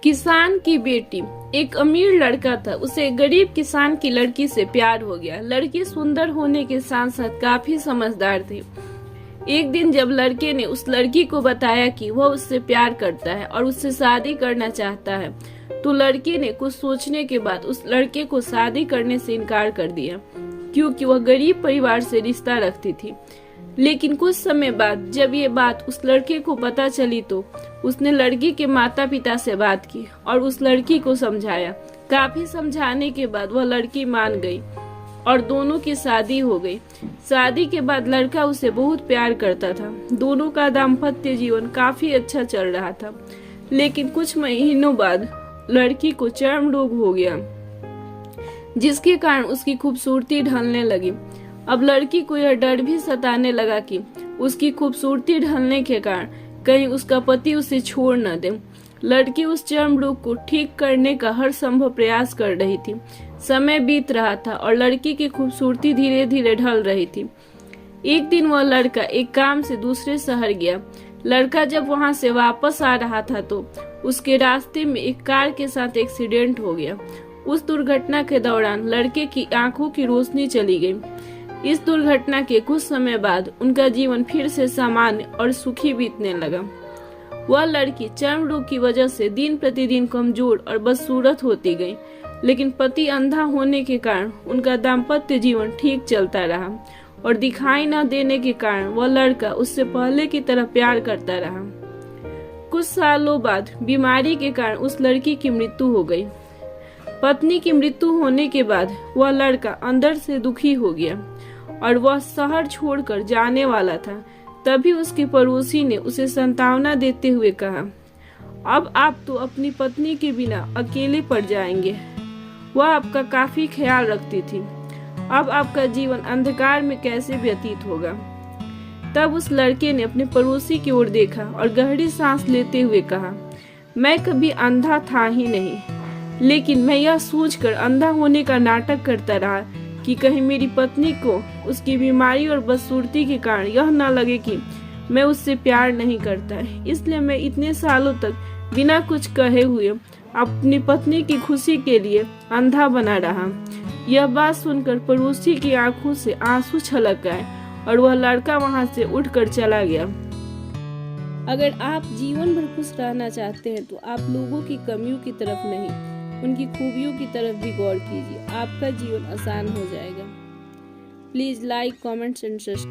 किसान की बेटी। एक अमीर लड़का था, उसे एक गरीब किसान की लड़की से प्यार हो गया। लड़की सुंदर होने के साथ साथ काफी समझदार थी। एक दिन जब लड़के ने उस लड़की को बताया कि वह उससे प्यार करता है और उससे शादी करना चाहता है, तो लड़की ने कुछ सोचने के बाद उस लड़के को शादी करने से इनकार कर दिया, क्योंकि वह गरीब परिवार से रिश्ता रखती थी। लेकिन कुछ समय बाद जब ये बात उस लड़के को पता चली, तो उसने लड़की के माता पिता से बात की और उस लड़की को समझाया। काफी समझाने के बाद वह लड़की मान गई और दोनों की शादी हो गई। शादी के बाद लड़का उसे बहुत प्यार करता था। दोनों का दाम्पत्य जीवन काफी अच्छा चल रहा था। लेकिन कुछ महीनों बाद लड़की को चर्म रोग हो गया, जिसके कारण उसकी खूबसूरती ढलने लगी। अब लड़की को यह डर भी सताने लगा कि उसकी खूबसूरती ढलने के कारण कहीं उसका पति उसे छोड़ न दे। लड़की उस चर्म रोग को ठीक करने का हर संभव प्रयास कर रही थी। समय बीत रहा था और लड़की की खूबसूरती धीरे धीरे ढल रही थी। एक दिन वह लड़का एक काम से दूसरे शहर गया। लड़का जब वहां से वापस आ रहा था, तो उसके रास्ते में एक कार के साथ एक्सीडेंट हो गया। उस दुर्घटना के दौरान लड़के की आंखों की रोशनी चली गई। इस दुर्घटना के कुछ समय बाद उनका जीवन फिर से सामान्य और सुखी बीतने लगा। वह लड़की चर्म रोग की वजह से दिन प्रतिदिन कमजोर और बदसूरत होती गई, लेकिन पति अंधा होने के कारण उनका दाम्पत्य जीवन ठीक चलता रहा और दिखाई न देने के कारण वह लड़का उससे पहले की तरह प्यार करता रहा। कुछ सालों बाद बीमारी के कारण उस लड़की की मृत्यु हो गई। पत्नी की मृत्यु होने के बाद वह लड़का अंदर से दुखी हो गया और वह शहर छोड़कर जाने वाला था। तभी उसके पड़ोसी ने उसे सांत्वना देते हुए कहा, अब आप तो अपनी पत्नी के बिना अकेले पड़ जाएंगे। वह आपका काफी ख्याल रखती थी। अब आपका जीवन अंधकार में कैसे व्यतीत होगा। तब उस लड़के ने अपने पड़ोसी की ओर देखा और गहरी सांस लेते हुए कहा, मैं कभी अंधा था ही नहीं, लेकिन मैं यह सोचकर अंधा होने का नाटक करता रहा कि कहीं मेरी पत्नी को उसकी बीमारी और बदसूरती के कारण यह न लगे कि मैं उससे प्यार नहीं करता है। इसलिए मैं इतने सालों तक बिना कुछ कहे हुए अपनी पत्नी की खुशी के लिए अंधा बना रहा। यह बात सुनकर पड़ोसी की आंखों से आंसू छलक आए और वह लड़का वहां से उठकर चला गया। अगर आप जीवन भर खुश रहना चाहते हैं, तो आप लोगों की कमियों की तरफ नहीं, उनकी खूबियों की तरफ भी गौर कीजिए। आपका जीवन आसान हो जाएगा। Please like, comments and subscribe.